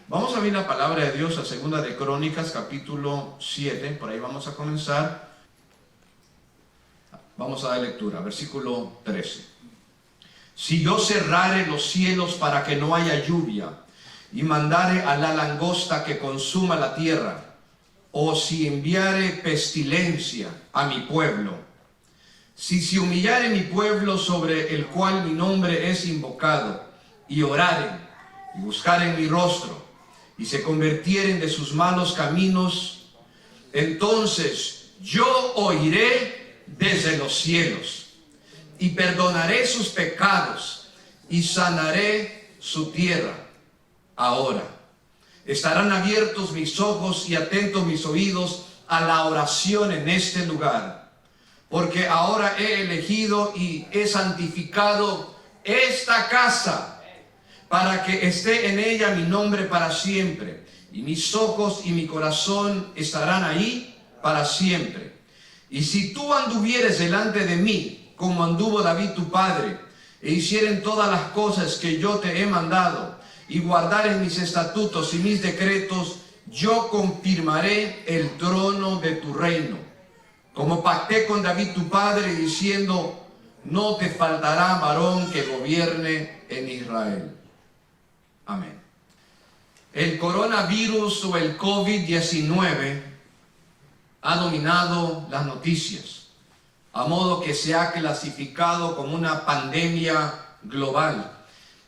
Vamos a ver la palabra de Dios a Segunda de Crónicas, capítulo 7. Por ahí vamos a comenzar. Vamos a dar lectura, versículo 13. Si yo cerrare los cielos para que no haya lluvia, y mandare a la langosta que consuma la tierra, o si enviare pestilencia a mi pueblo, si se humillare mi pueblo sobre el cual mi nombre es invocado, y oraren, y buscaren mi rostro, y se convirtieren de sus malos caminos, entonces yo oiré desde los cielos, y perdonaré sus pecados, y sanaré su tierra. Ahora estarán abiertos mis ojos y atentos mis oídos a la oración en este lugar, porque ahora he elegido y he santificado esta casa, para que esté en ella mi nombre para siempre, y mis ojos y mi corazón estarán ahí para siempre. Y si tú anduvieres delante de mí, como anduvo David tu padre, e hicieren todas las cosas que yo te he mandado, y guardares mis estatutos y mis decretos, yo confirmaré el trono de tu reino, como pacté con David tu padre, diciendo, no te faltará varón que gobierne en Israel. Amén. El coronavirus o el COVID-19 ha dominado las noticias, a modo que se ha clasificado como una pandemia global.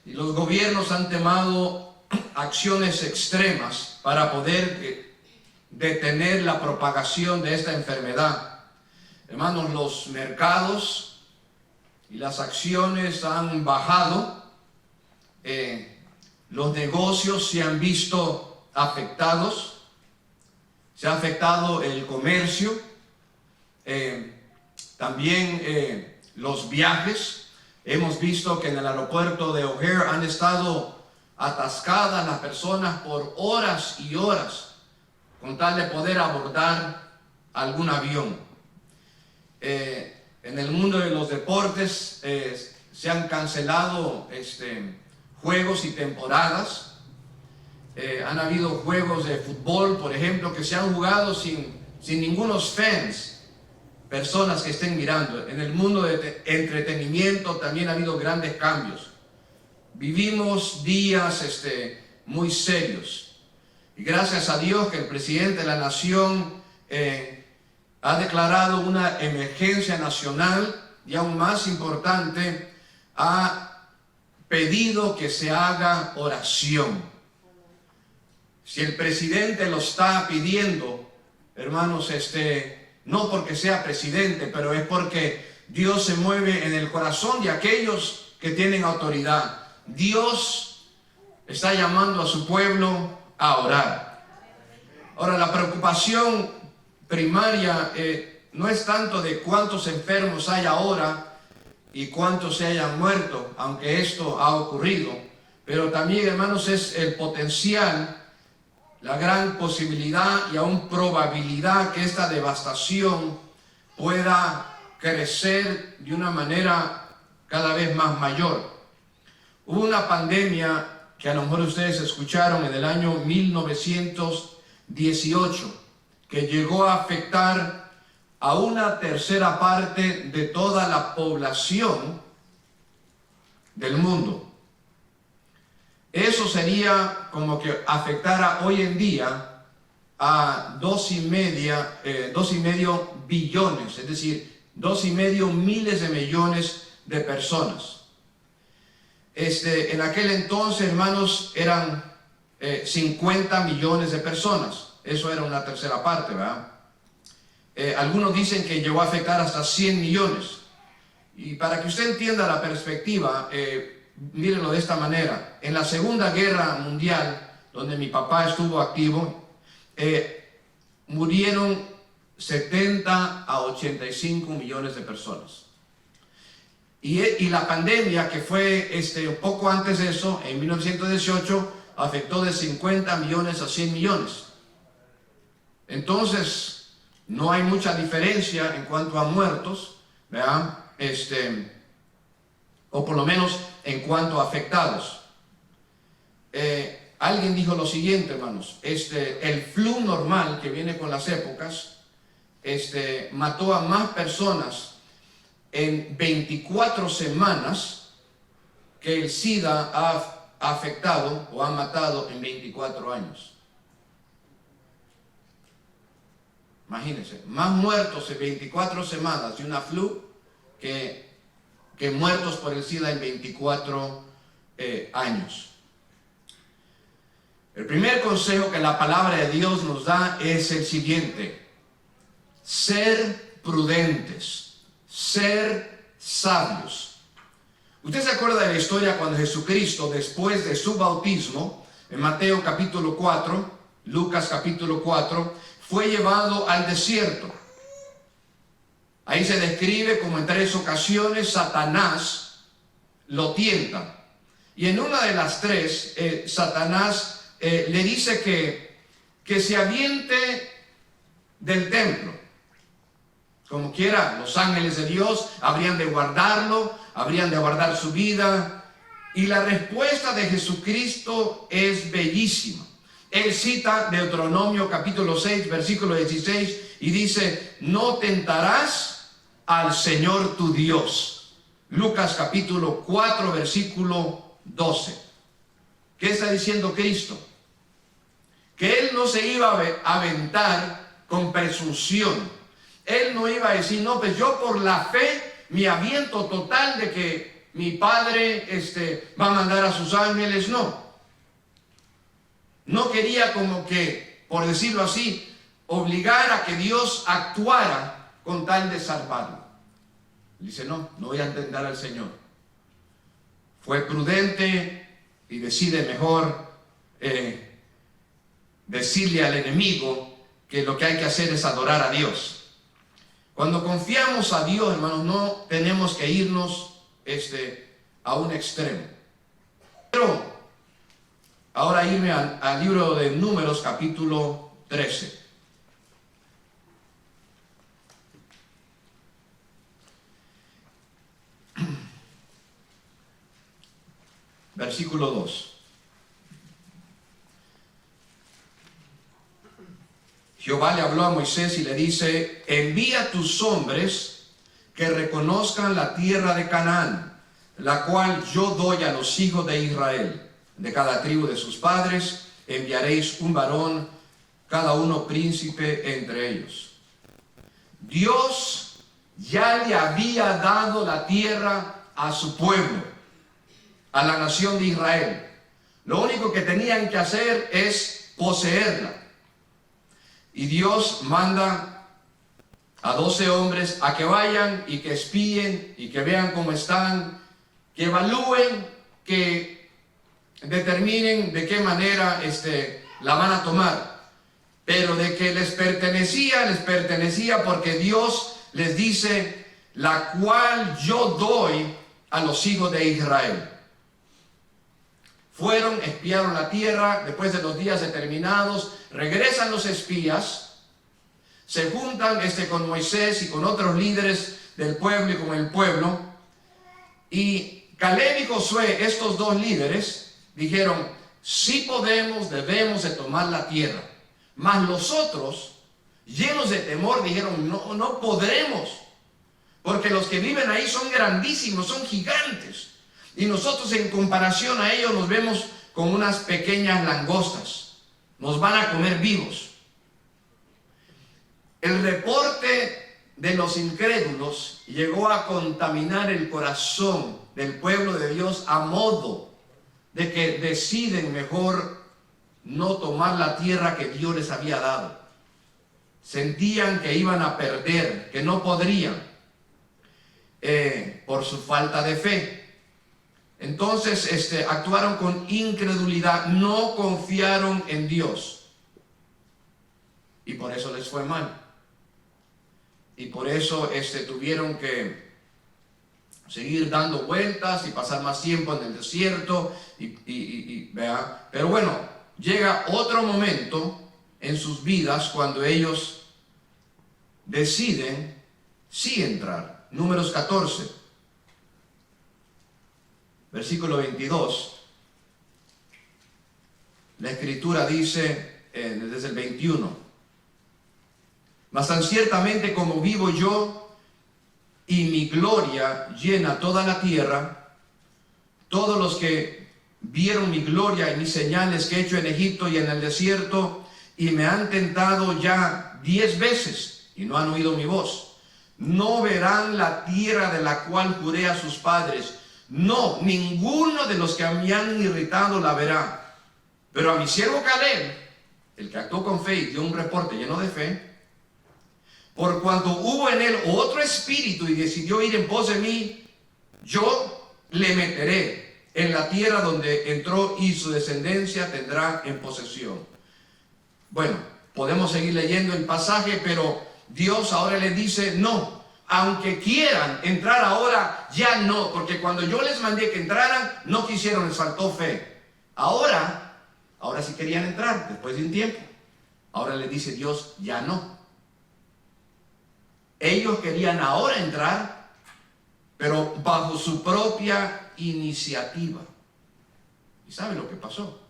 Y los gobiernos han tomado acciones extremas para poder detener la propagación de esta enfermedad. Hermanos, los mercados y las acciones han bajado. Los negocios se han visto afectados. Se ha afectado el comercio. También los viajes. Hemos visto que en el aeropuerto de O'Hare han estado atascadas las personas por horas y horas con tal de poder abordar algún avión. En el mundo de los deportes se han cancelado juegos y temporadas. Han habido juegos de fútbol, por ejemplo, que se han jugado sin ningunos fans. Personas que estén mirando. En el mundo de entretenimiento también ha habido grandes cambios. Vivimos días muy serios. Y gracias a Dios que el presidente de la nación ha declarado una emergencia nacional, y aún más importante, ha pedido que se haga oración. Si el presidente lo está pidiendo, hermanos, no porque sea presidente, pero es porque Dios se mueve en el corazón de aquellos que tienen autoridad. Dios está llamando a su pueblo a orar. Ahora, la preocupación primaria no es tanto de cuántos enfermos hay ahora y cuántos se hayan muerto, aunque esto ha ocurrido, pero también, hermanos, es el potencial, la gran posibilidad y aún probabilidad que esta devastación pueda crecer de una manera cada vez más mayor. Hubo una pandemia que a lo mejor ustedes escucharon en el año 1918, que llegó a afectar a una tercera parte de toda la población del mundo. Eso sería como que afectara hoy en día a 2,5 billones, es decir, 2,5 miles de millones de personas. En aquel entonces, hermanos, eran 50 millones de personas. Eso era una tercera parte, ¿verdad? Algunos dicen que llegó a afectar hasta 100 millones. Y para que usted entienda la perspectiva, mírenlo de esta manera. En la Segunda Guerra Mundial, donde mi papá estuvo activo, murieron 70 a 85 millones de personas. Y la pandemia, que fue un poco antes de eso, en 1918, afectó de 50 millones a 100 millones. Entonces, no hay mucha diferencia en cuanto a muertos, ¿verdad? O por lo menos en cuanto a afectados. alguien dijo lo siguiente, hermanos, el flu normal que viene con las épocas, mató a más personas en 24 semanas que el SIDA ha afectado o ha matado en 24 años. Imagínense, más muertos en 24 semanas de una flu que muertos por el SIDA en 24 años. El primer consejo que la palabra de Dios nos da es el siguiente: ser prudentes, ser sabios. ¿Usted se acuerda de la historia cuando Jesucristo, después de su bautismo, en Mateo capítulo 4, Lucas capítulo 4, fue llevado al desierto? Ahí se describe como en 3 ocasiones Satanás lo tienta. Y en una de las 3, Satanás le dice que se aviente del templo. Como quiera, los ángeles de Dios habrían de guardarlo, habrían de guardar su vida. Y la respuesta de Jesucristo es bellísima. Él cita Deuteronomio capítulo 6, versículo 16, y dice: no tentarás al Señor tu Dios. Lucas capítulo 4, versículo 12. ¿Qué está diciendo Cristo? Que Él no se iba a aventar con presunción. Él no iba a decir: no, pues yo por la fe me aviento total de que mi Padre va a mandar a sus ángeles. No quería, como que, por decirlo así, obligar a que Dios actuara con tal de salvarlo. Dice: no voy a tentar al Señor. Fue prudente y decide mejor decirle al enemigo que lo que hay que hacer es adorar a Dios. Cuando confiamos a Dios, hermanos, no tenemos que irnos a un extremo. Pero ahora irme al libro de Números capítulo 13. Versículo 2. Jehová le habló a Moisés y le dice: envía tus hombres que reconozcan la tierra de Canaán, la cual yo doy a los hijos de Israel. De cada tribu de sus padres enviaréis un varón, cada uno príncipe entre ellos. Dios ya le había dado la tierra a su pueblo, a la nación de Israel. Lo único que tenían que hacer es poseerla. Y Dios manda a 12 hombres a que vayan y que espíen y que vean cómo están, que evalúen, que determinen de qué manera la van a tomar. Pero de que les pertenecía porque Dios les dice: la cual yo doy a los hijos de Israel. Fueron, espiaron la tierra. Después de los días determinados, regresan los espías, se juntan con Moisés y con otros líderes del pueblo y con el pueblo. Y Caleb y Josué, estos 2 líderes, dijeron: sí podemos, debemos de tomar la tierra. Mas los otros, llenos de temor, dijeron: no podremos, porque los que viven ahí son grandísimos, son gigantes. Y nosotros, en comparación a ellos, nos vemos como unas pequeñas langostas. Nos van a comer vivos. El reporte de los incrédulos llegó a contaminar el corazón del pueblo de Dios, a modo de que deciden mejor no tomar la tierra que Dios les había dado. Sentían que iban a perder, que no podrían, por su falta de fe. Entonces actuaron con incredulidad, no confiaron en Dios. Y por eso les fue mal. Y por eso tuvieron que seguir dando vueltas y pasar más tiempo en el desierto. ¿Vea? Pero bueno, llega otro momento en sus vidas cuando ellos deciden sí entrar. Números 14. Versículo 22. La Escritura dice desde el 21: mas tan ciertamente como vivo yo y mi gloria llena toda la tierra, todos los que vieron mi gloria y mis señales que he hecho en Egipto y en el desierto, y me han tentado ya 10 veces y no han oído mi voz, no verán la tierra de la cual juré a sus padres. No, ninguno de los que me han irritado la verá. Pero a mi siervo Caleb, el que actuó con fe y dio un reporte lleno de fe, por cuanto hubo en él otro espíritu y decidió ir en pos de mí, yo le meteré en la tierra donde entró y su descendencia tendrá en posesión. Bueno, podemos seguir leyendo el pasaje, pero Dios ahora le dice: no, aunque quieran entrar ahora, ya no, porque cuando yo les mandé que entraran, no quisieron, les faltó fe. Ahora sí querían entrar, después de un tiempo. Ahora le dice Dios: ya no. Ellos querían ahora entrar, pero bajo su propia iniciativa. ¿Y sabe lo que pasó?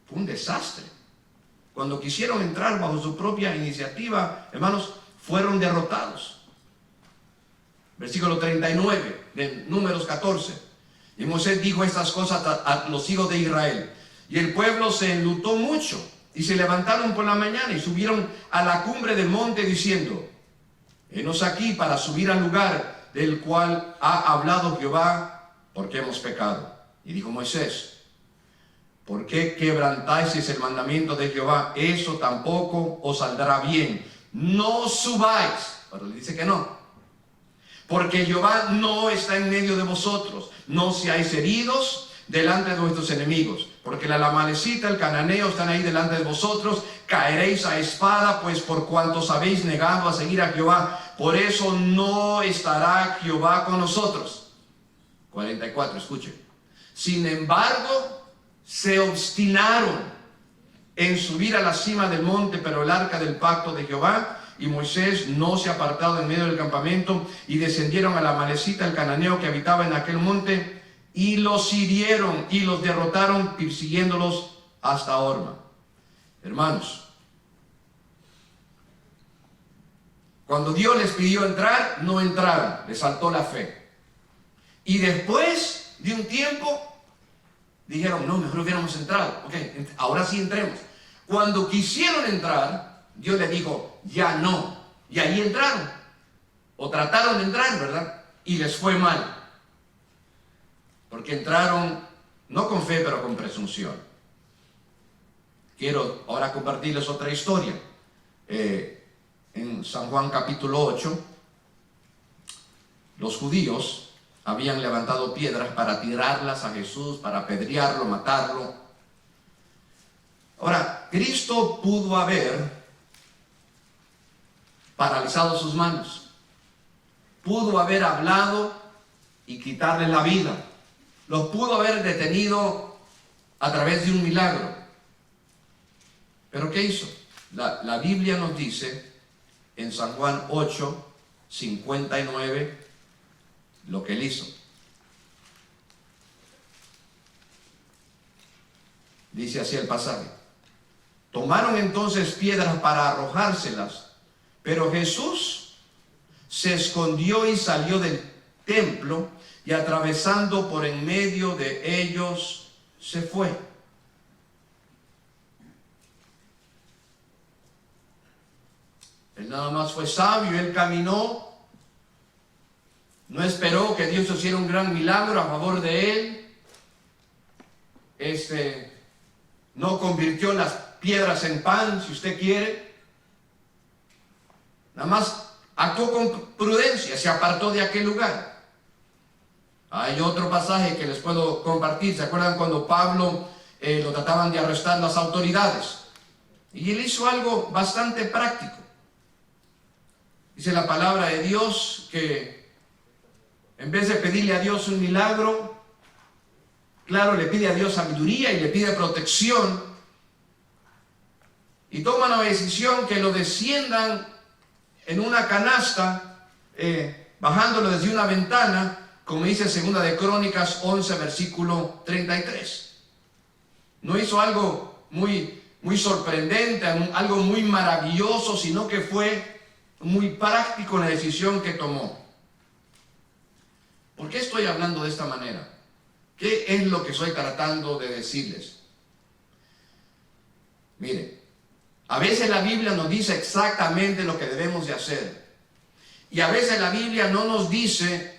Fue un desastre. Cuando quisieron entrar bajo su propia iniciativa, hermanos, fueron derrotados. Versículo 39 de Números 14. Y Moisés dijo estas cosas a los hijos de Israel. Y el pueblo se enlutó mucho y se levantaron por la mañana y subieron a la cumbre del monte diciendo: henos aquí para subir al lugar del cual ha hablado Jehová, porque hemos pecado. Y dijo Moisés: ¿por qué quebrantáis el mandamiento de Jehová? Eso tampoco os saldrá bien. No subáis. Pero le dice que no. Porque Jehová no está en medio de vosotros. No seáis heridos delante de vuestros enemigos. Porque la amalecita, el cananeo están ahí delante de vosotros. Caeréis a espada, pues por cuanto os habéis negado a seguir a Jehová, por eso no estará Jehová con nosotros. 44, escuchen. Sin embargo, se obstinaron en subir a la cima del monte, pero el arca del pacto de Jehová y Moisés no se apartado en medio del campamento, y descendieron a la amalecita, el cananeo que habitaba en aquel monte, y los hirieron y los derrotaron, persiguiéndolos hasta Horma. Hermanos, cuando Dios les pidió entrar, no entraron, les faltó la fe. Y después de un tiempo, dijeron: no, mejor hubiéramos entrado. Ok, ahora sí entremos. Cuando quisieron entrar, Dios les dijo: ya no. Y ahí entraron. O trataron de entrar, ¿verdad? Y les fue mal. Porque entraron no con fe, pero con presunción. Quiero ahora compartirles otra historia. En San Juan capítulo 8, los judíos habían levantado piedras para tirarlas a Jesús, para apedrearlo, matarlo. Ahora, Cristo pudo haber paralizado sus manos, pudo haber hablado y quitarles la vida, los pudo haber detenido a través de un milagro. ¿Pero qué hizo? La Biblia nos dice en San Juan 8, 59, lo que él hizo. Dice así el pasaje: tomaron entonces piedras para arrojárselas, pero Jesús se escondió y salió del templo, y atravesando por en medio de ellos se fue. Él nada más fue sabio, él caminó, no esperó que Dios hiciera un gran milagro a favor de él. No convirtió las piedras en pan, si usted quiere. Nada más actuó con prudencia, se apartó de aquel lugar. Hay otro pasaje que les puedo compartir. ¿Se acuerdan cuando Pablo lo trataban de arrestar las autoridades? Y él hizo algo bastante práctico. Dice la palabra de Dios que en vez de pedirle a Dios un milagro, claro, le pide a Dios sabiduría y le pide protección. Y toma la decisión que lo desciendan en una canasta, bajándolo desde una ventana, como dice 2 de Crónicas 11, versículo 33. No hizo algo muy sorprendente, algo muy maravilloso, sino que fue muy práctico la decisión que tomó. ¿Por qué estoy hablando de esta manera? ¿Qué es lo que estoy tratando de decirles? Mire, a veces la Biblia nos dice exactamente lo que debemos de hacer. Y a veces la Biblia no nos dice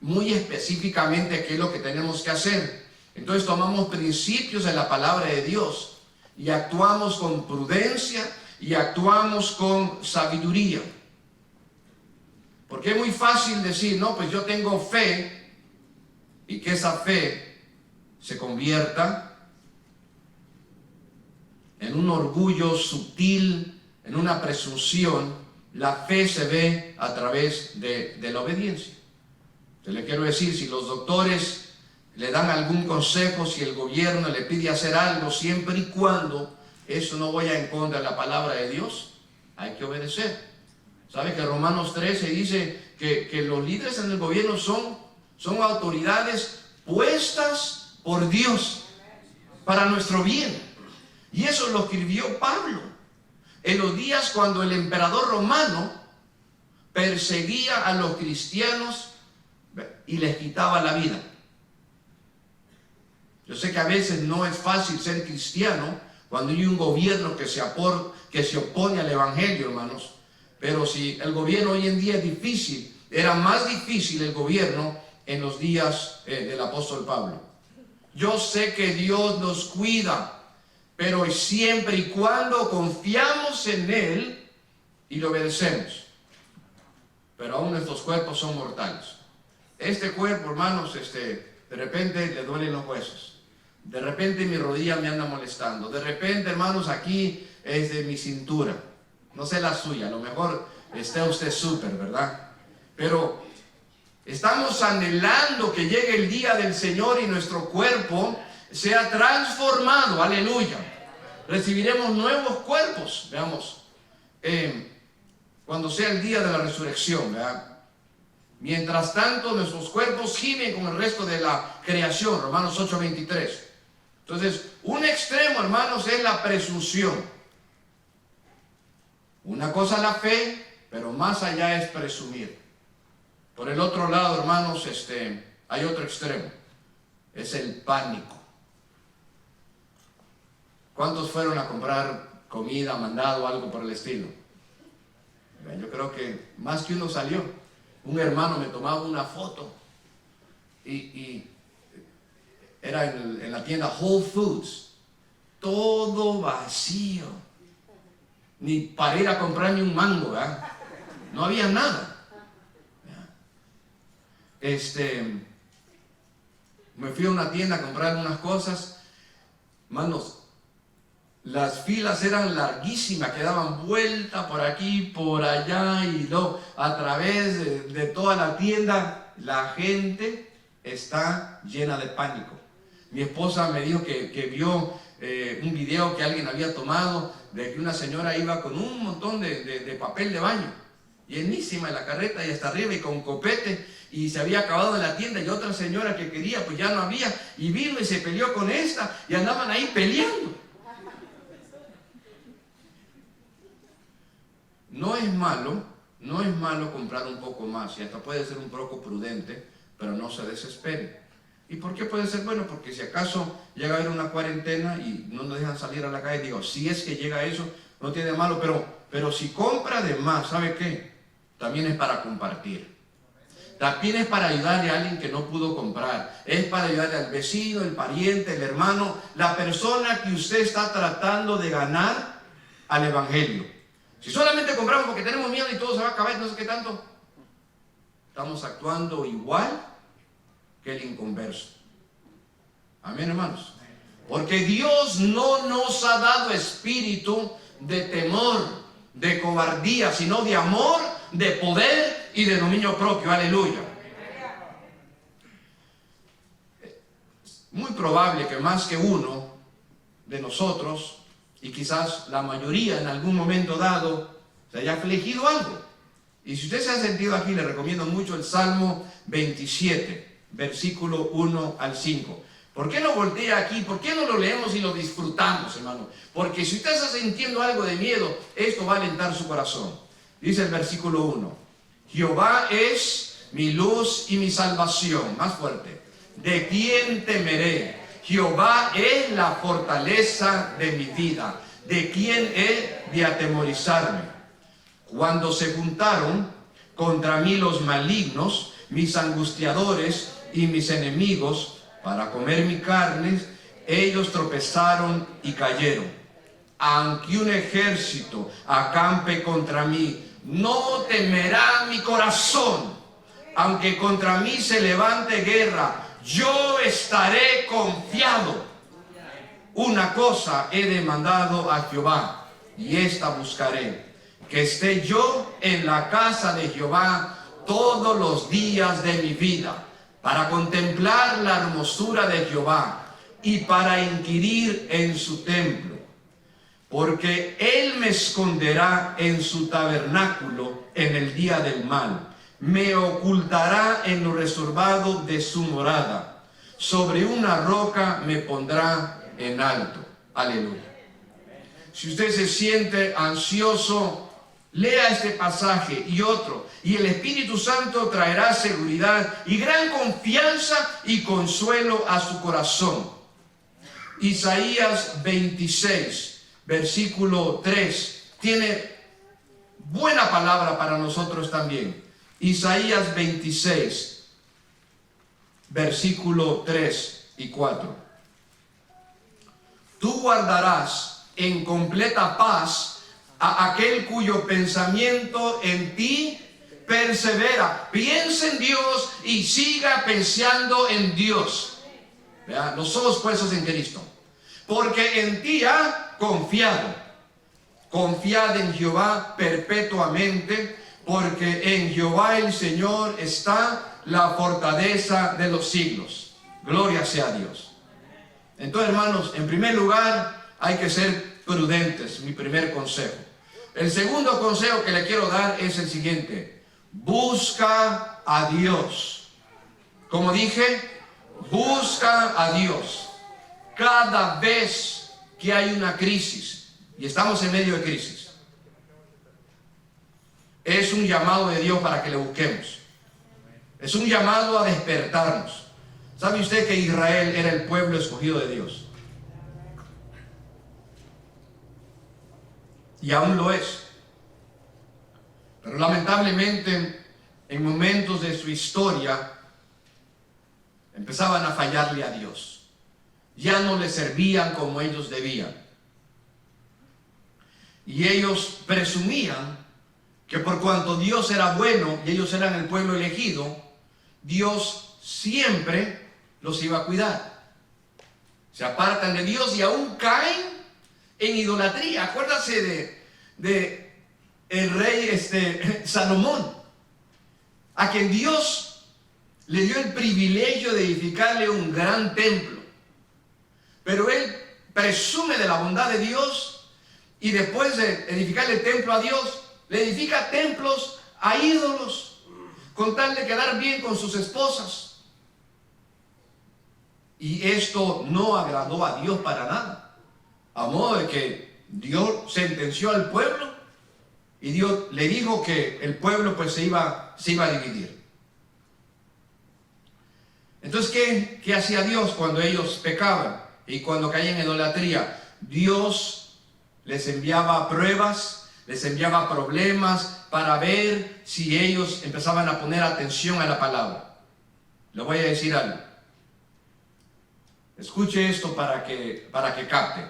muy específicamente qué es lo que tenemos que hacer. Entonces tomamos principios de la palabra de Dios y actuamos con prudencia y actuamos con sabiduría. Porque es muy fácil decir, no, pues yo tengo fe, y que esa fe se convierta en un orgullo sutil, en una presunción. La fe se ve a través de la obediencia. Te le quiero decir, si los doctores le dan algún consejo, si el gobierno le pide hacer algo, siempre y cuando eso no vaya en contra de la palabra de Dios, hay que obedecer. ¿Sabe que Romanos 13 dice que los líderes en el gobierno son autoridades puestas por Dios para nuestro bien? Y eso lo escribió Pablo en los días cuando el emperador romano perseguía a los cristianos y les quitaba la vida. Yo sé que a veces no es fácil ser cristiano cuando hay un gobierno que se opone al evangelio, hermanos. Pero si el gobierno hoy en día es difícil, era más difícil el gobierno en los días del apóstol Pablo. Yo sé que Dios nos cuida, pero siempre y cuando confiamos en Él y lo obedecemos. Pero aún nuestros cuerpos son mortales. Este cuerpo, hermanos, de repente le duelen los huesos. De repente mi rodilla me anda molestando. De repente, hermanos, aquí es de mi cintura. No sé la suya, a lo mejor está usted súper, ¿verdad? Pero estamos anhelando que llegue el día del Señor y nuestro cuerpo sea transformado, aleluya. Recibiremos nuevos cuerpos, veamos, cuando sea el día de la resurrección, ¿verdad? Mientras tanto, nuestros cuerpos gimen con el resto de la creación, Romanos 8:23. Entonces, un extremo, hermanos, es la presunción. Una cosa es la fe, pero más allá es presumir. Por el otro lado, hermanos, hay otro extremo. Es el pánico. ¿Cuántos fueron a comprar comida, mandado, algo por el estilo? Yo creo que más que uno salió. Un hermano me tomaba una foto y era en la tienda Whole Foods. Todo vacío. Ni para ir a comprarme un mango, ¿verdad? No había nada. Me fui a una tienda a comprar unas cosas. Manos, las filas eran larguísimas, que daban vuelta por aquí, por allá, y luego a través de toda la tienda. La gente está llena de pánico. Mi esposa me dijo que vio un video que alguien había tomado de que una señora iba con un montón de papel de baño, llenísima en la carreta y hasta arriba, y con copete, y se había acabado en la tienda, y otra señora que quería, pues ya no había, y vino y se peleó con esta, y andaban ahí peleando. No es malo comprar un poco más, y hasta puede ser un poco prudente, pero no se desespere. ¿Y por qué puede ser bueno? Porque si acaso llega a haber una cuarentena y no nos dejan salir a la calle, digo, si es que llega eso, no tiene de malo, pero si compra de más, ¿sabe qué? También es para compartir. También es para ayudarle a alguien que no pudo comprar. Es para ayudarle al vecino, el pariente, el hermano, la persona que usted está tratando de ganar al evangelio. Si solamente compramos porque tenemos miedo y todo se va a acabar, no sé qué tanto, estamos actuando igual que el inconverso. Amén, hermanos. Porque Dios no nos ha dado espíritu de temor, de cobardía, sino de amor, de poder y de dominio propio. Aleluya. Muy probable que más que uno de nosotros, y quizás la mayoría en algún momento dado, se haya afligido algo. Y si usted se ha sentido aquí, le recomiendo mucho el Salmo 27. Versículo 1 al 5. ¿Por qué no voltea aquí? ¿Por qué no lo leemos y lo disfrutamos, hermano? Porque si usted está sintiendo algo de miedo, esto va a alentar su corazón. Dice el versículo 1. Jehová es mi luz y mi salvación. Más fuerte. ¿De quién temeré? Jehová es la fortaleza de mi vida. ¿De quién he de atemorizarme? Cuando se juntaron contra mí los malignos, mis angustiadores y mis enemigos, para comer mi carne, ellos tropezaron y cayeron. Aunque un ejército acampe contra mí, no temerá mi corazón. Aunque contra mí se levante guerra, yo estaré confiado. Una cosa he demandado a Jehová, y esta buscaré, que esté yo en la casa de Jehová todos los días de mi vida, para contemplar la hermosura de Jehová y para inquirir en su templo. Porque él me esconderá en su tabernáculo en el día del mal. Me ocultará en lo reservado de su morada. Sobre una roca me pondrá en alto. Aleluya. Si usted se siente ansioso, lea este pasaje y otro, y el Espíritu Santo traerá seguridad y gran confianza y consuelo a su corazón. Isaías 26, versículo 3, tiene buena palabra para nosotros también. Isaías 26, versículo 3 y 4. Tú guardarás en completa paz a aquel cuyo pensamiento en ti persevera. Piensa en Dios y siga pensando en Dios. ¿Vea? Los ojos puestos en Cristo. Porque en ti ha confiado. Confiad en Jehová perpetuamente, porque en Jehová el Señor está la fortaleza de los siglos. Gloria sea a Dios. Entonces, hermanos, en primer lugar hay que ser prudentes, mi primer consejo. El segundo consejo que le quiero dar es el siguiente: busca a Dios. Como dije, busca a Dios. Cada vez que hay una crisis, y estamos en medio de crisis, es un llamado de Dios para que le busquemos. Es un llamado a despertarnos. ¿Sabe usted que Israel era el pueblo escogido de Dios? Y aún lo es. Pero lamentablemente, en momentos de su historia, empezaban a fallarle a Dios. Ya no le servían como ellos debían. Y ellos presumían que por cuanto Dios era bueno y ellos eran el pueblo elegido, Dios siempre los iba a cuidar. Se apartan de Dios y aún caen en idolatría. Acuérdase de el rey Salomón, a quien Dios le dio el privilegio de edificarle un gran templo, pero él presume de la bondad de Dios y después de edificarle templo a Dios, le edifica templos a ídolos con tal de quedar bien con sus esposas. Y esto no agradó a Dios para nada, a modo de que Dios sentenció al pueblo y Dios le dijo que el pueblo pues se iba a dividir. Entonces, ¿qué hacía Dios cuando ellos pecaban y cuando caían en idolatría? Dios les enviaba pruebas, les enviaba problemas para ver si ellos empezaban a poner atención a la palabra. Le voy a decir algo. Escuche esto para que capte.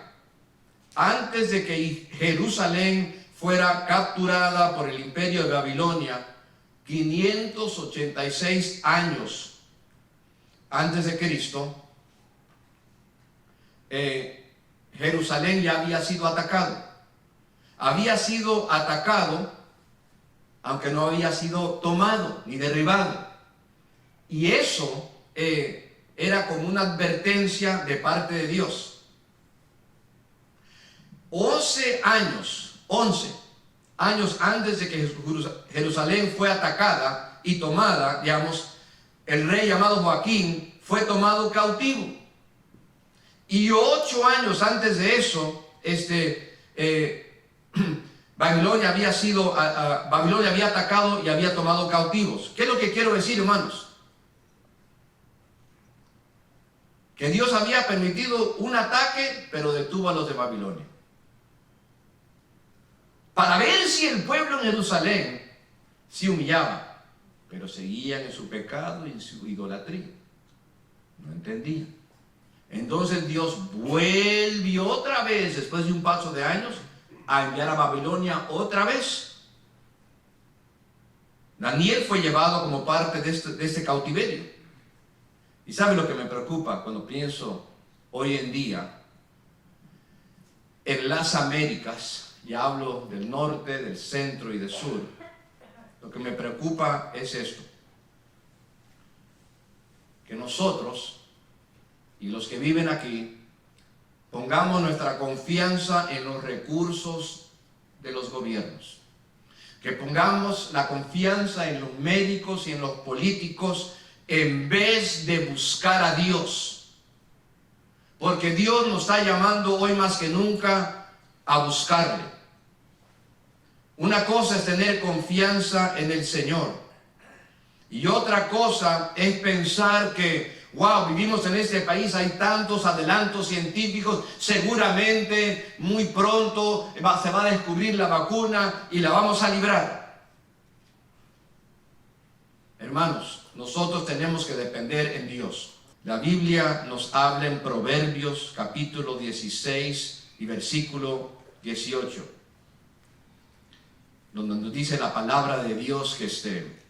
Antes de que Jerusalén fuera capturada por el imperio de Babilonia, 586 años antes de Cristo, Jerusalén ya había sido atacado. Había sido atacado, aunque no había sido tomado ni derribado. Y eso era como una advertencia de parte de Dios. 11 años antes de que Jerusalén fue atacada y tomada, digamos, el rey llamado Joaquín fue tomado cautivo Y 8 años antes de eso, Babilonia Babilonia había atacado y había tomado cautivos. ¿Qué es lo que quiero decir, hermanos? Que Dios había permitido un ataque, pero detuvo a los de Babilonia, para ver si el pueblo en Jerusalén se humillaba, pero seguían en su pecado y en su idolatría. No entendían. Entonces Dios vuelve otra vez, después de un paso de años, a enviar a Babilonia otra vez. Daniel fue llevado como parte de este cautiverio. ¿Y sabe lo que me preocupa cuando pienso hoy en día en las Américas? Ya hablo del norte, del centro y del sur. Lo que me preocupa es esto: que nosotros y los que viven aquí pongamos nuestra confianza en los recursos de los gobiernos, que pongamos la confianza en los médicos y en los políticos en vez de buscar a Dios, porque Dios nos está llamando hoy más que nunca a buscarle. Una cosa es tener confianza en el Señor, y otra cosa es pensar que wow, vivimos en este país, hay tantos adelantos científicos, seguramente muy pronto se va a descubrir la vacuna y la vamos a librar. Hermanos, nosotros tenemos que depender en Dios. La Biblia nos habla en Proverbios capítulo 16 y versículo 18, donde nos dice la palabra de Dios que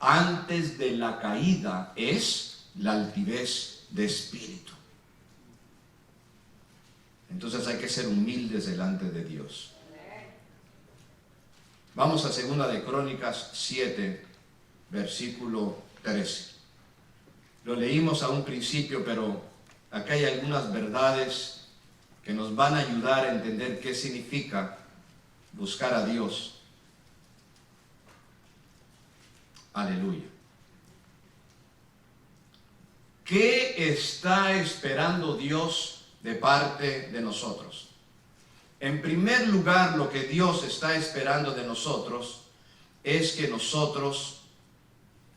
antes de la caída es la altivez de espíritu. Entonces hay que ser humildes delante de Dios. Vamos a 2 de Crónicas 7, versículo 13. Lo leímos a un principio, pero acá hay algunas verdades que nos van a ayudar a entender qué significa buscar a Dios. Aleluya. ¿Qué está esperando Dios de parte de nosotros? En primer lugar, lo que Dios está esperando de nosotros es que nosotros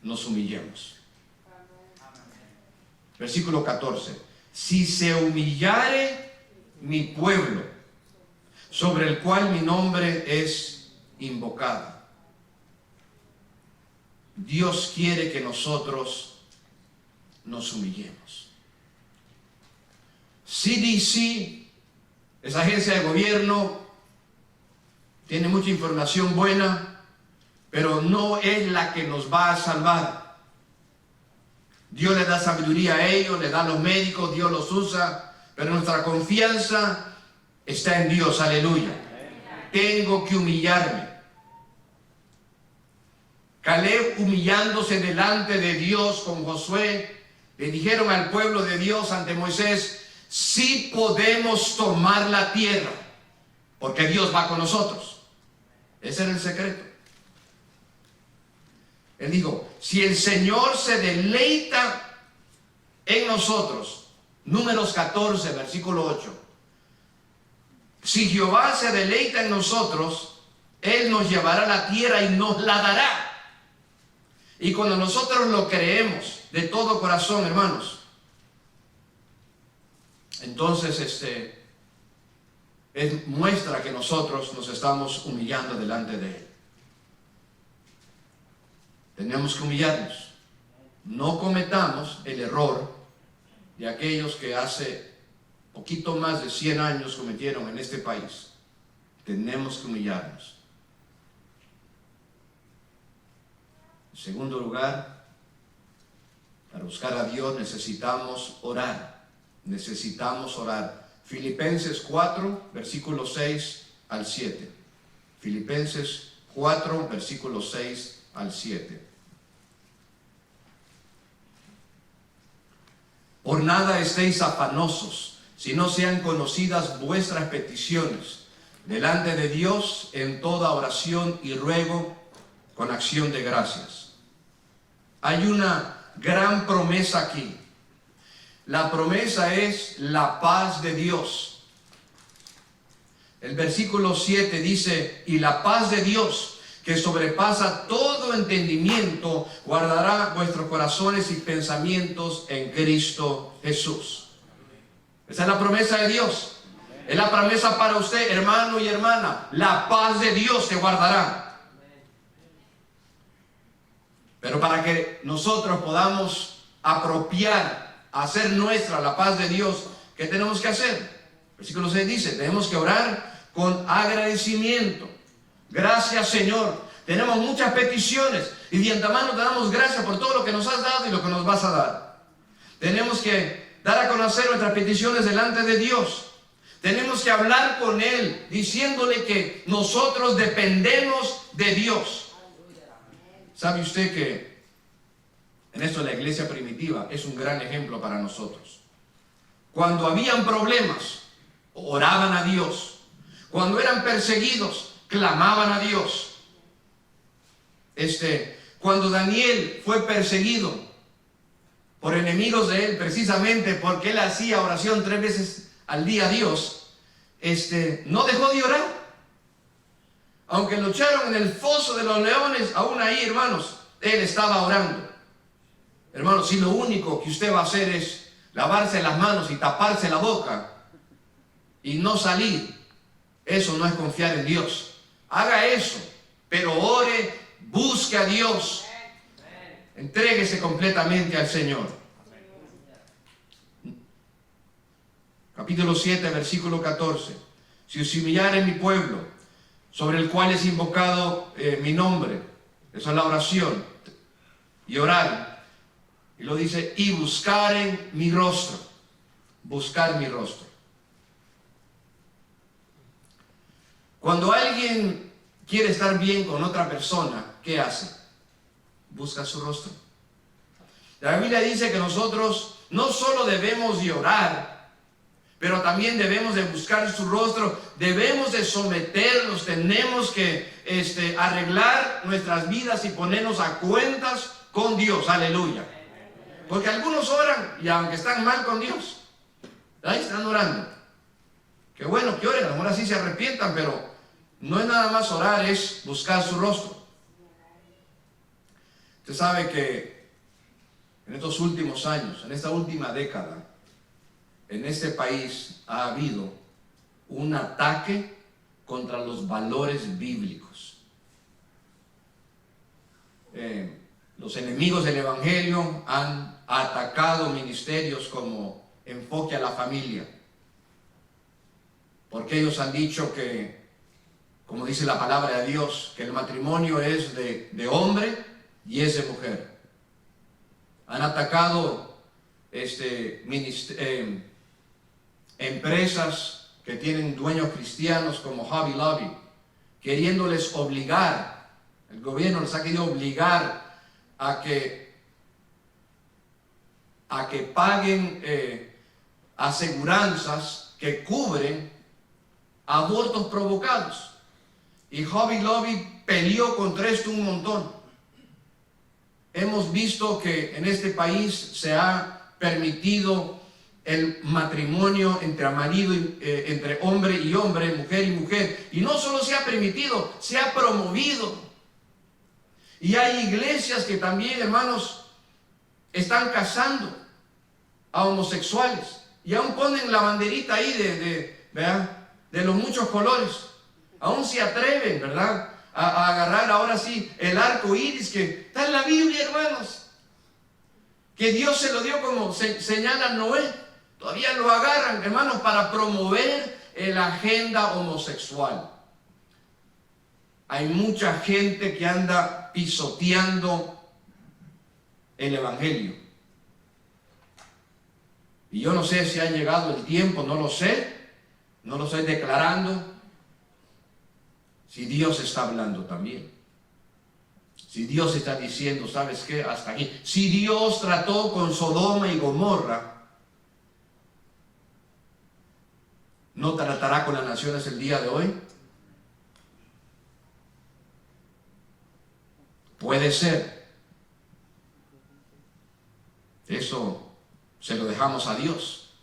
nos humillemos. Versículo 14. Si se humillare mi pueblo, sobre el cual mi nombre es invocado. Dios quiere que nosotros nos humillemos. CDC, esa agencia de gobierno, tiene mucha información buena, pero no es la que nos va a salvar. Dios le da sabiduría a ellos, le da a los médicos, Dios los usa, pero nuestra confianza está en Dios. Aleluya. Tengo que humillarme. Caleb, humillándose delante de Dios con Josué, le dijeron al pueblo de Dios ante Moisés: sí podemos tomar la tierra, porque Dios va con nosotros. Ese era el secreto. Él dijo: si el Señor se deleita en nosotros, Números 14, versículo 8, si Jehová se deleita en nosotros, Él nos llevará a la tierra y nos la dará. Y cuando nosotros lo creemos de todo corazón, hermanos, entonces muestra que nosotros nos estamos humillando delante de Él. Tenemos que humillarnos. No cometamos el error de aquellos que hace poquito más de 100 años cometieron en este país. Tenemos que humillarnos. En segundo lugar, para buscar a Dios necesitamos orar. Necesitamos orar. Filipenses 4, versículos 6 al 7. Filipenses 4, versículos 6 al 7. Por nada estéis afanosos, si no sean conocidas vuestras peticiones delante de Dios en toda oración y ruego con acción de gracias. Hay una gran promesa aquí. La promesa es la paz de Dios. El versículo 7 dice, y la paz de Dios, que sobrepasa todo entendimiento, guardará vuestros corazones y pensamientos en Cristo Jesús. Esa es la promesa de Dios. Es la promesa para usted, hermano y hermana. La paz de Dios te guardará. Pero para que nosotros podamos apropiar, hacer nuestra la paz de Dios, ¿qué tenemos que hacer? Versículo 6 dice, tenemos que orar con agradecimiento. Gracias, Señor. Tenemos muchas peticiones y de antemano te damos gracias por todo lo que nos has dado y lo que nos vas a dar. Tenemos que dar a conocer nuestras peticiones delante de Dios. Tenemos que hablar con Él, diciéndole que nosotros dependemos de Dios. ¿Sabe usted que en esto la iglesia primitiva es un gran ejemplo para nosotros? Cuando habían problemas, oraban a Dios. Cuando eran perseguidos, clamaban a Dios. Cuando Daniel fue perseguido por enemigos de él, precisamente porque él hacía oración 3 veces al día a Dios, no dejó de orar. Aunque lo echaron en el foso de los leones, aún ahí, hermanos, él estaba orando. Hermanos, si lo único que usted va a hacer es lavarse las manos y taparse la boca y no salir, eso no es confiar en Dios. Haga eso, pero ore, busque a Dios, entréguese completamente al Señor. Capítulo 7, versículo 14. Si os humillare mi pueblo, sobre el cual es invocado mi nombre, esa es la oración, y orar, y lo dice, y buscaren mi rostro, buscar mi rostro. Cuando alguien quiere estar bien con otra persona, ¿qué hace? Busca su rostro. La Biblia dice que nosotros no solo debemos de orar, pero también debemos de buscar su rostro, debemos de someternos, tenemos que arreglar nuestras vidas y ponernos a cuentas con Dios, aleluya. Porque algunos oran y aunque están mal con Dios, ahí están orando. Qué bueno que oren, a lo mejor así se arrepientan, pero no es nada más orar, es buscar su rostro. Usted sabe que en estos últimos años, en esta última década, en este país ha habido un ataque contra los valores bíblicos. Los enemigos del Evangelio han atacado ministerios como Enfoque a la Familia, porque ellos han dicho que, como dice la palabra de Dios, que el matrimonio es de hombre y es de mujer. Han atacado empresas que tienen dueños cristianos como Hobby Lobby, queriéndoles obligar, el gobierno les ha querido obligar a que paguen aseguranzas que cubren abortos provocados. Y Hobby Lobby peleó contra esto un montón. Hemos visto que en este país se ha permitido el matrimonio entre marido, entre hombre y hombre, mujer y mujer. Y no solo se ha permitido, se ha promovido. Y hay iglesias que también, hermanos, están casando a homosexuales. Y aún ponen la banderita ahí de los muchos colores. Aún se atreven, ¿verdad?, a agarrar ahora sí el arco iris que está en la Biblia, hermanos. Que Dios se lo dio como señala Noé. Todavía lo agarran, hermanos, para promover la agenda homosexual. Hay mucha gente que anda pisoteando el Evangelio. Y yo no sé si ha llegado el tiempo, no lo sé. No lo estoy declarando. Si Dios está hablando también. Si Dios está diciendo, ¿sabes qué? Hasta aquí. Si Dios trató con Sodoma y Gomorra, ¿no tratará con las naciones el día de hoy? Puede ser. Eso se lo dejamos a Dios.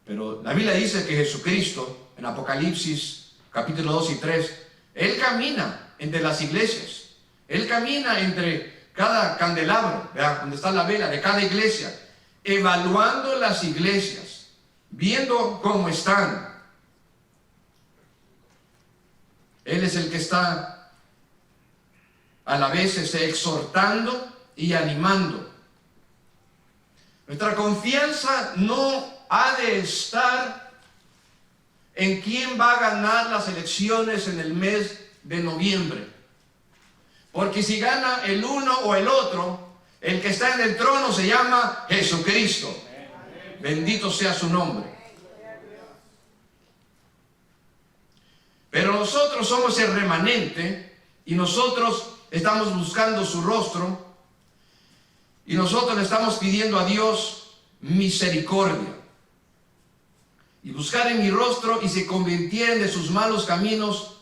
Pero la Biblia dice que Jesucristo, en Apocalipsis capítulo 2 y 3, Él camina entre las iglesias. Él camina entre cada candelabro, ¿verdad?, donde está la vela de cada iglesia, evaluando las iglesias, viendo cómo están. Él es el que está a la vez exhortando y animando. Nuestra confianza no ha de estar en quién va a ganar las elecciones en el mes de noviembre. Porque si gana el uno o el otro, el que está en el trono se llama Jesucristo. Bendito sea su nombre. Pero nosotros somos el remanente y nosotros estamos buscando su rostro y nosotros le estamos pidiendo a Dios misericordia. Y buscar en mi rostro y se convirtieran de sus malos caminos,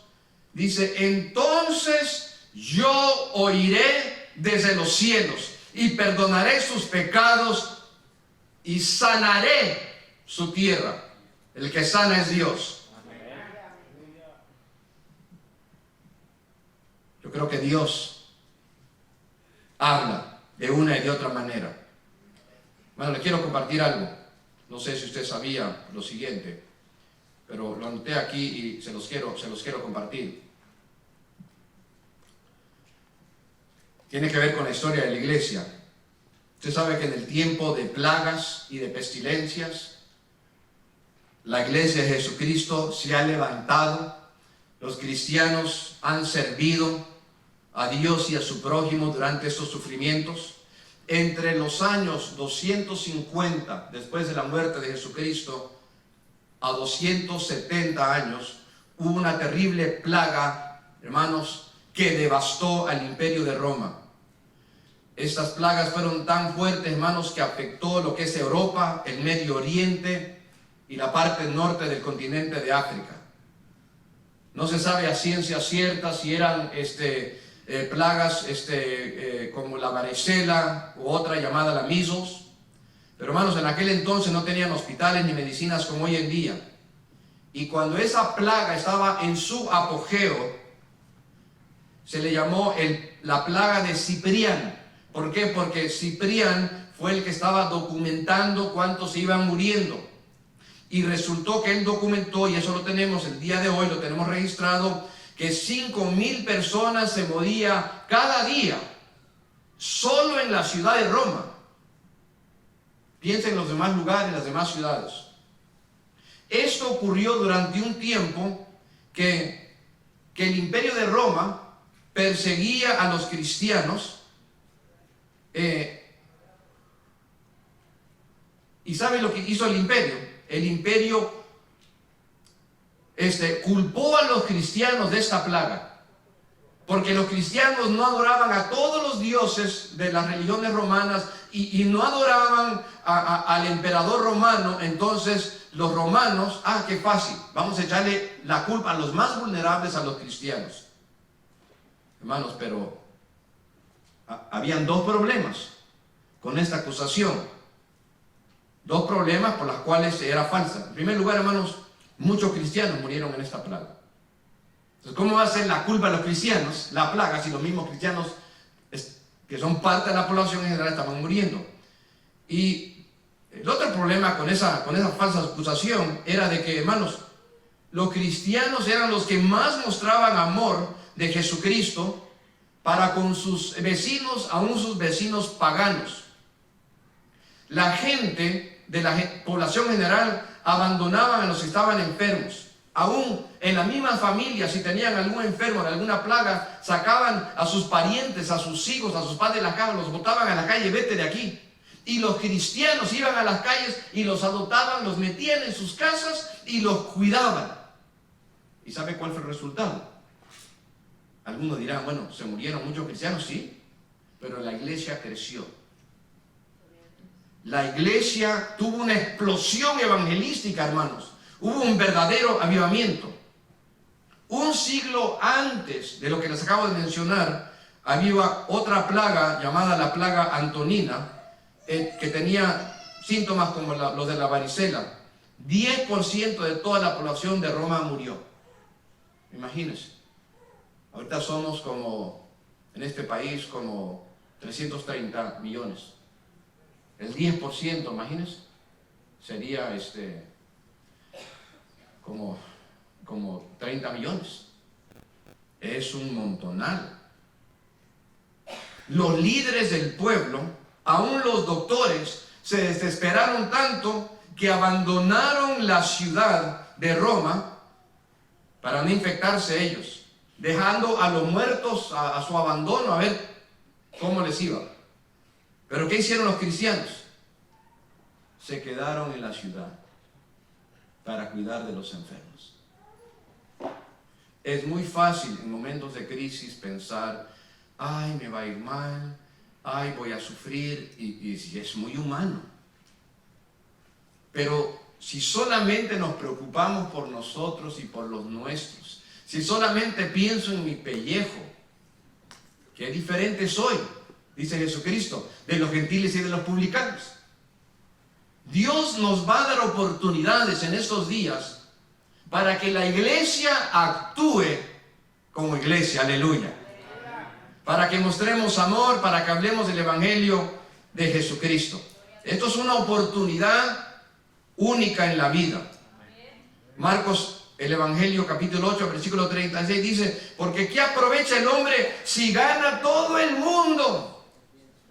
dice, entonces yo oiré desde los cielos y perdonaré sus pecados y sanaré su tierra. El que sana es Dios. Yo creo que Dios habla de una y de otra manera. Bueno, le quiero compartir algo. No sé si usted sabía lo siguiente, pero lo anoté aquí y se los quiero compartir. Tiene que ver con la historia de la iglesia. Usted sabe que en el tiempo de plagas y de pestilencias, la iglesia de Jesucristo se ha levantado. Los cristianos han servido a Dios y a su prójimo durante estos sufrimientos. Entre los años 250 después de la muerte de Jesucristo a 270 años, hubo una terrible plaga, hermanos, que devastó al imperio de Roma. Estas plagas fueron tan fuertes, hermanos, que afectó lo que es Europa, el Medio Oriente y la parte norte del continente de África. No se sabe a ciencia cierta si eran plagas como la varicela u otra llamada la measles. Pero hermanos, en aquel entonces no tenían hospitales ni medicinas como hoy en día. Y cuando esa plaga estaba en su apogeo, se le llamó la plaga de Ciprián. ¿Por qué? Porque Ciprián fue el que estaba documentando cuántos se iban muriendo. Y resultó que él documentó, y eso lo tenemos el día de hoy, lo tenemos registrado, que 5,000 personas se morían cada día, solo en la ciudad de Roma. Piensen en los demás lugares, las demás ciudades. Esto ocurrió durante un tiempo que el imperio de Roma perseguía a los cristianos. ¿Y saben lo que hizo el imperio? El imperio culpó a los cristianos de esta plaga, porque los cristianos no adoraban a todos los dioses de las religiones romanas y no adoraban al emperador romano. Entonces los romanos, qué fácil, vamos a echarle la culpa a los más vulnerables, a los cristianos. Hermanos, pero habían dos problemas con esta acusación, dos problemas por los cuales era falsa. En primer lugar, hermanos, muchos cristianos murieron en esta plaga. Entonces, ¿cómo va a ser la culpa a los cristianos, la plaga, si los mismos cristianos que son parte de la población en general estaban muriendo? Y el otro problema con esa falsa acusación era de que, hermanos, los cristianos eran los que más mostraban amor de Jesucristo para con sus vecinos, aún sus vecinos paganos. La gente de la población general abandonaban a los que estaban enfermos. Aún en la misma familia, si tenían algún enfermo de alguna plaga, sacaban a sus parientes, a sus hijos, a sus padres de la casa, los botaban a la calle, vete de aquí. Y los cristianos iban a las calles y los adoptaban, los metían en sus casas y los cuidaban. ¿Y sabe cuál fue el resultado? Algunos dirán, bueno, se murieron muchos cristianos, sí, pero la iglesia creció. La iglesia tuvo una explosión evangelística, hermanos. Hubo un verdadero avivamiento. Un siglo antes de lo que les acabo de mencionar, había otra plaga llamada la plaga antonina, que tenía síntomas como los de la varicela, 10% de toda la población de Roma murió. Imagínense. Ahorita somos como, en este país, como 330 millones. El 10%, imagínense, sería como 30 millones. Es un montonal. Los líderes del pueblo, aún los doctores, se desesperaron tanto que abandonaron la ciudad de Roma para no infectarse ellos, dejando a los muertos a su abandono a ver cómo les iba. Pero ¿qué hicieron los cristianos? Se quedaron en la ciudad para cuidar de los enfermos. Es muy fácil en momentos de crisis pensar, ay, me va a ir mal, ay, voy a sufrir, y es muy humano. Pero si solamente nos preocupamos por nosotros y por los nuestros, si solamente pienso en mi pellejo, qué diferente soy, dice Jesucristo, de los gentiles y de los publicanos. Dios nos va a dar oportunidades en estos días para que la iglesia actúe como iglesia, aleluya. Para que mostremos amor, para que hablemos del evangelio de Jesucristo. Esto es una oportunidad única en la vida. Marcos, el evangelio capítulo 8, versículo 36 dice, porque ¿qué aprovecha el hombre si gana todo el mundo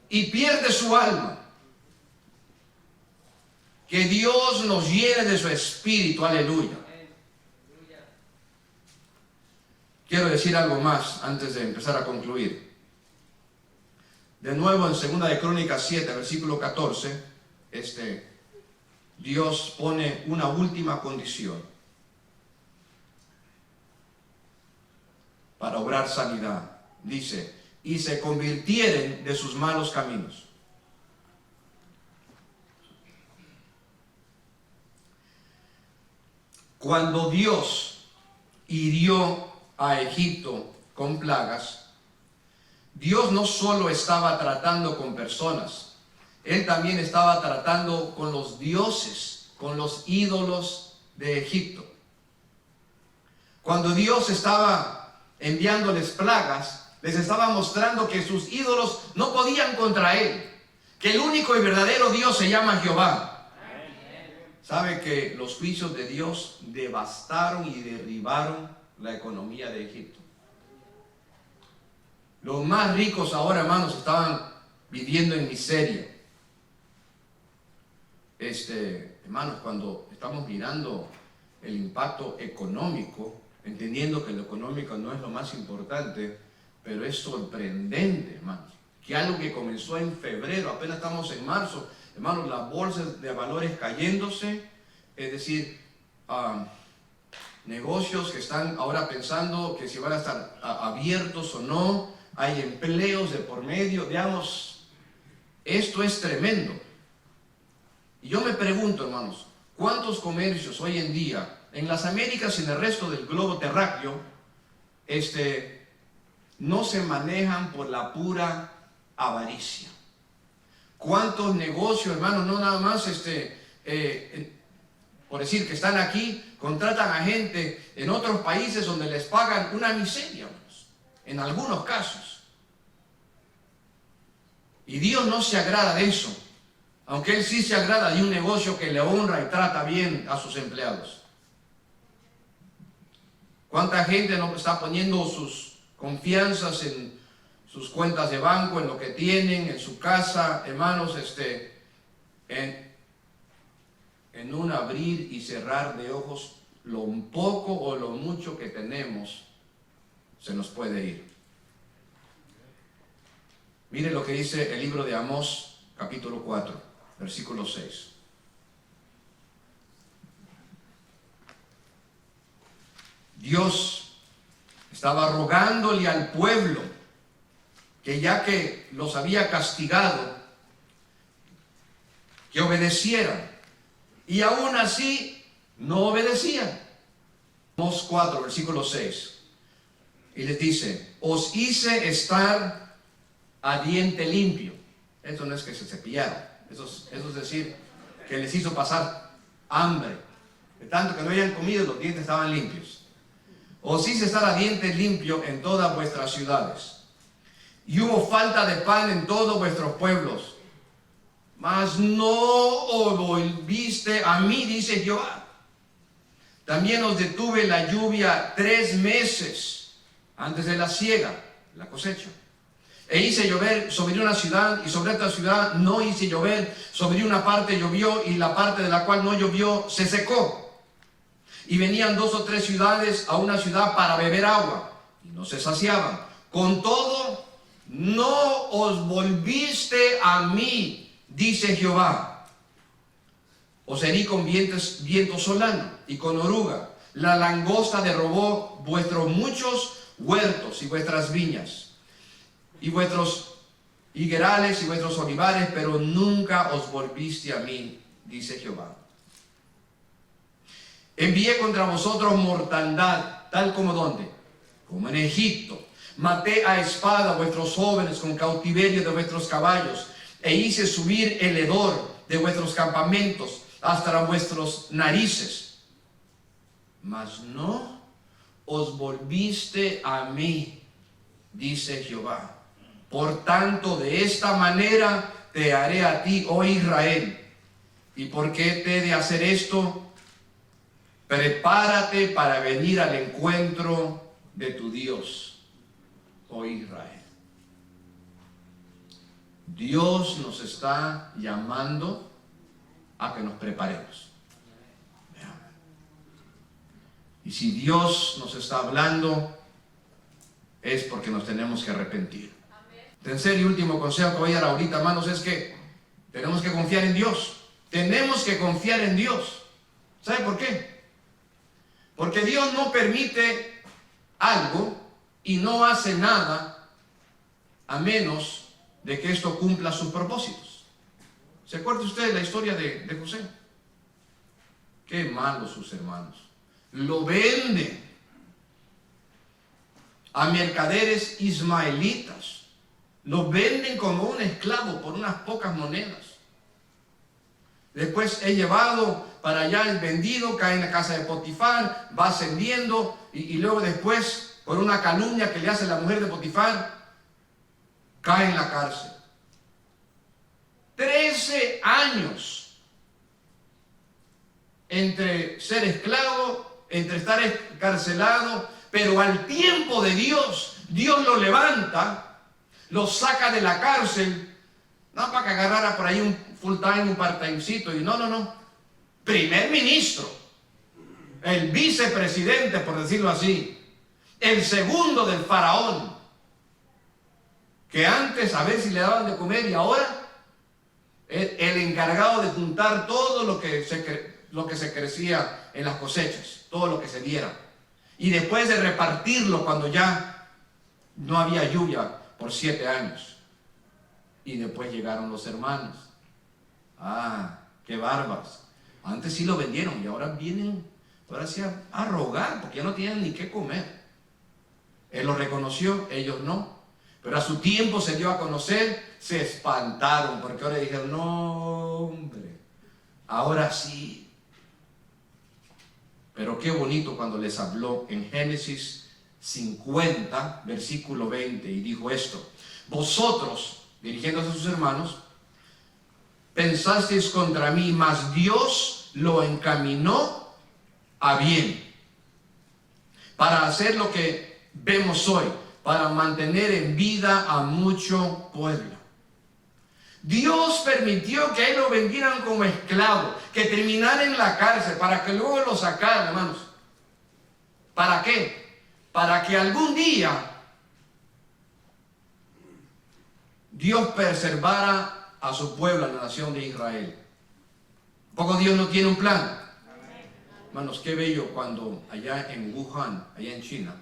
y pierde su alma? Que Dios nos llene de su espíritu, aleluya. Quiero decir algo más antes de empezar a concluir. De nuevo en 2 de Crónicas 7, versículo 14, Dios pone una última condición para obrar sanidad. Dice, y se convirtieren de sus malos caminos. Cuando Dios hirió a Egipto con plagas, Dios no solo estaba tratando con personas, Él también estaba tratando con los dioses, con los ídolos de Egipto. Cuando Dios estaba enviándoles plagas, les estaba mostrando que sus ídolos no podían contra Él, que el único y verdadero Dios se llama Jehová. ¿Sabe que los juicios de Dios devastaron y derribaron la economía de Egipto? Los más ricos ahora, hermanos, estaban viviendo en miseria. Hermanos, cuando estamos mirando el impacto económico, entendiendo que lo económico no es lo más importante, pero es sorprendente, hermanos, que algo que comenzó en febrero, apenas estamos en marzo, hermanos, las bolsas de valores cayéndose, es decir, negocios que están ahora pensando que si van a estar abiertos o no, hay empleos de por medio, digamos, esto es tremendo. Y yo me pregunto, hermanos, ¿cuántos comercios hoy en día, en las Américas y en el resto del globo terráqueo, no se manejan por la pura avaricia? ¿Cuántos negocios, hermanos, no nada más, por decir que están aquí, contratan a gente en otros países donde les pagan una miseria, hermanos, en algunos casos? Y Dios no se agrada de eso, aunque Él sí se agrada de un negocio que le honra y trata bien a sus empleados. ¿Cuánta gente no está poniendo sus confianzas en sus cuentas de banco, en lo que tienen, en su casa, hermanos, en un abrir y cerrar de ojos, lo poco o lo mucho que tenemos se nos puede ir? Mire lo que dice el libro de Amós, capítulo 4, versículo 6. Dios estaba rogándole al pueblo que ya que los había castigado, que obedecieran, y aún así no obedecían. Amós 4, versículo 6, y les dice, os hice estar a diente limpio. Eso no es que se cepillaron, eso es decir, que les hizo pasar hambre, de tanto que no habían comido, los dientes estaban limpios. Os hice estar a dientes limpios en todas vuestras ciudades, y hubo falta de pan en todos vuestros pueblos, mas no os volviste a mí, dice Jehová. También os detuve la lluvia 3 meses antes de la siega, la cosecha. E hice llover sobre una ciudad, y sobre esta ciudad no hice llover. Sobre una parte llovió, y la parte de la cual no llovió se secó. Y venían 2 o 3 ciudades a una ciudad para beber agua, y no se saciaban. Con todo, no os volviste a mí, dice Jehová. Os herí con viento solano y con oruga. La langosta derrobó vuestros muchos huertos y vuestras viñas, y vuestros higuerales y vuestros olivares, pero nunca os volviste a mí, dice Jehová. Envié contra vosotros mortandad, tal como ¿dónde? Como en Egipto. Maté a espada a vuestros jóvenes con cautiverio de vuestros caballos, e hice subir el hedor de vuestros campamentos hasta vuestros narices. Mas no os volviste a mí, dice Jehová. Por tanto, de esta manera te haré a ti, oh Israel. ¿Y por qué te he de hacer esto? Prepárate para venir al encuentro de tu Dios, oh Israel. Dios nos está llamando a que nos preparemos. Y si Dios nos está hablando, es porque nos tenemos que arrepentir. Tercer y último consejo que voy a dar ahorita, hermanos, es que tenemos que confiar en Dios. Tenemos que confiar en Dios. ¿Sabe por qué? Porque Dios no permite algo y no hace nada a menos de que esto cumpla sus propósitos. ¿Se acuerda usted de la historia de José? Qué malos sus hermanos. Lo venden a mercaderes ismaelitas. Lo venden como un esclavo por unas pocas monedas. Después es llevado para allá, es vendido, cae en la casa de Potifar, va ascendiendo y luego después, por una calumnia que le hace la mujer de Potifar, cae en la cárcel. 13 años entre ser esclavo, entre estar encarcelado, pero al tiempo de Dios, Dios lo levanta, lo saca de la cárcel, no para que agarrara por ahí un full time, un part timecito, y no, primer ministro, el vicepresidente, por decirlo así, el segundo del faraón, que antes a ver si le daban de comer, y ahora el encargado de juntar todo lo que se crecía en las cosechas, todo lo que se diera, y después de repartirlo cuando ya no había lluvia por 7 años. Y después llegaron los hermanos. Qué bárbaros. Antes sí lo vendieron y ahora vienen, ahora sí a rogar, porque ya no tienen ni qué comer. Él lo reconoció, ellos no. Pero a su tiempo se dio a conocer, se espantaron, porque ahora dijeron, no, hombre, ahora sí. Pero qué bonito cuando les habló en Génesis 50, versículo 20, y dijo esto: vosotros, dirigiéndose a sus hermanos, pensasteis contra mí, mas Dios lo encaminó a bien, para hacer lo que vemos hoy, para mantener en vida a mucho pueblo. Dios permitió que a él lo vendieran como esclavo, que terminara en la cárcel, para que luego lo sacaran, hermanos. ¿Para qué? Para que algún día Dios preservara a su pueblo, a la nación de Israel. ¿Poco Dios no tiene un plan? Hermanos, qué bello cuando allá en Wuhan, allá en China,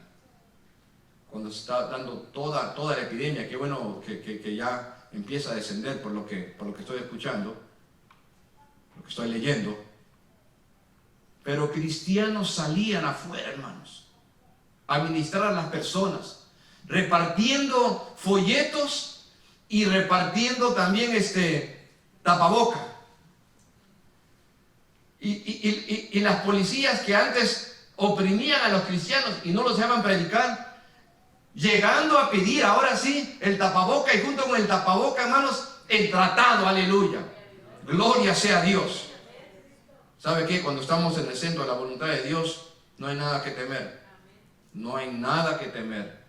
cuando se está dando toda la epidemia, qué bueno que ya empieza a descender por lo que estoy escuchando, lo que estoy leyendo. Pero cristianos salían afuera, hermanos, a ministrar a las personas, repartiendo folletos y repartiendo también tapaboca. Y las policías que antes oprimían a los cristianos y no los dejaban predicar, llegando a pedir ahora sí el tapaboca, y junto con el tapaboca, hermanos, el tratado, aleluya. Gloria sea a Dios. ¿Sabe qué? Cuando estamos en el centro de la voluntad de Dios, no hay nada que temer. No hay nada que temer.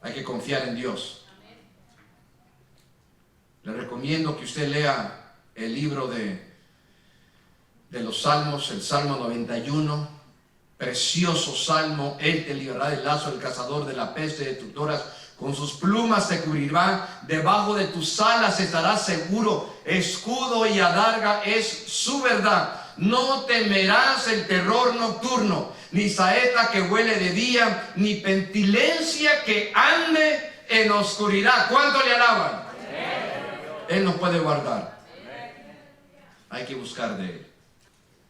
Hay que confiar en Dios. Le recomiendo que usted lea el libro de los Salmos, el Salmo 91. Precioso salmo. Él te librará del lazo del cazador, de la peste destructoras. Con sus plumas te cubrirá, debajo de tus alas estarás seguro. Escudo y adarga es su verdad. No temerás el terror nocturno, ni saeta que huele de día, ni pestilencia que ande en oscuridad. ¿Cuánto le alaban? Él nos puede guardar. Hay que buscar de Él.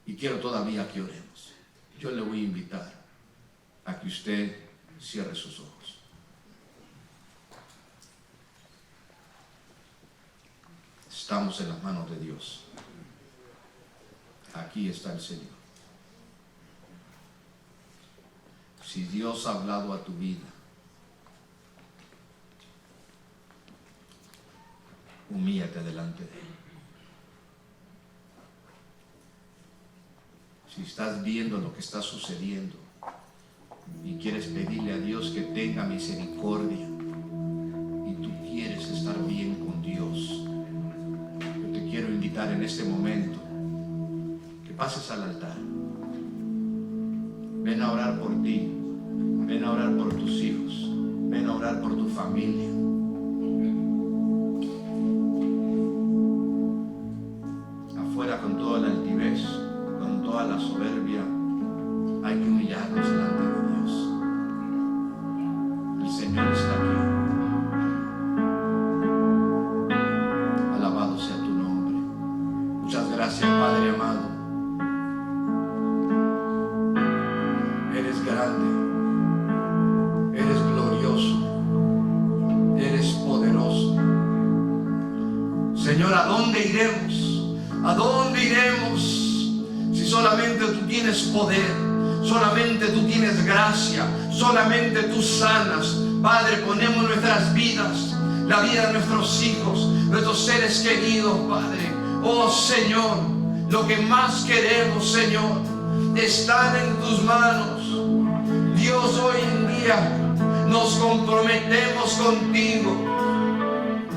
Y quiero todavía que oremos. Yo le voy a invitar a que usted cierre sus ojos. Estamos en las manos de Dios. Aquí está el Señor. Si Dios ha hablado a tu vida, humíllate delante de Él. Si estás viendo lo que está sucediendo y quieres pedirle a Dios que tenga misericordia y tú quieres estar bien con Dios, yo te quiero invitar en este momento que pases al altar. Ven a orar por ti, ven a orar por tus hijos, ven a orar por tu familia. Afuera, con toda la altivez, con toda la soberbia, hay que humillarnos delante de Dios. El Señor está aquí. Alabado sea tu nombre. Muchas gracias, Padre amado. Eres grande, eres glorioso, eres poderoso. Señor, ¿a dónde iremos? ¿A dónde iremos si solamente tú tienes poder, solamente tú tienes gracia, solamente tú sanas? Padre, ponemos nuestras vidas, la vida de nuestros hijos, nuestros seres queridos, Padre. Oh Señor, lo que más queremos, Señor, están en tus manos. Dios, hoy en día nos comprometemos contigo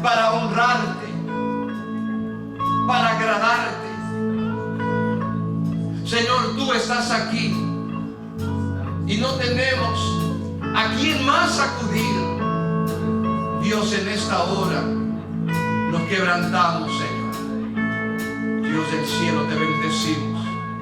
para honrarte, para agradarte. Señor, tú estás aquí y no tenemos a quién más acudir. Dios, en esta hora nos quebrantamos, Señor. Dios del cielo, te bendecimos.